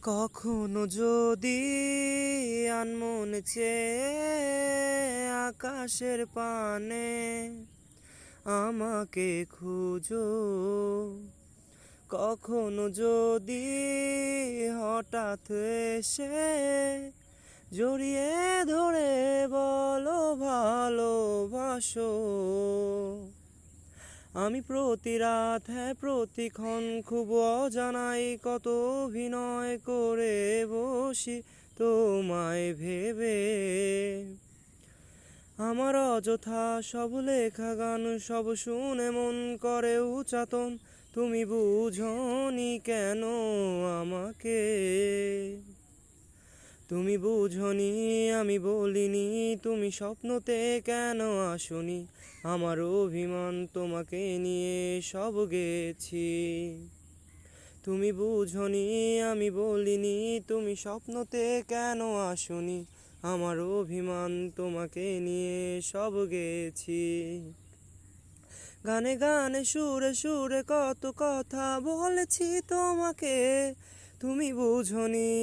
কখনো যদি আনমনে চেয়ে আকাশের পানে আমাকে খুঁজো, কখনো যদি হঠাৎ এসে জড়িয়ে ধরে বলো ভালোবাসো, আমি প্রতি রাত প্রতিক্ষণ খুব অজানাই কত অভিনয় করে বসি তোমায় ভেবে। আমার অযথা সব লেখা গান সব শুনে মন করে উচাটন, তুমি বুঝনি কেন আমাকে? তুমি বুঝনি আমি বলিনি, তুমি স্বপ্নতে কেন আসনি? আমার অভিমান তোমাকে নিয়ে সব গেছি। তুমি বুঝনি আমি বলিনি, তুমি স্বপ্নতে কেন আসনি? আমার অভিমান তোমাকে নিয়ে সব গেছি। গানে গানে সুরে সুরে কত কথা বলেছি তোমাকে, তুমি বুঝনি।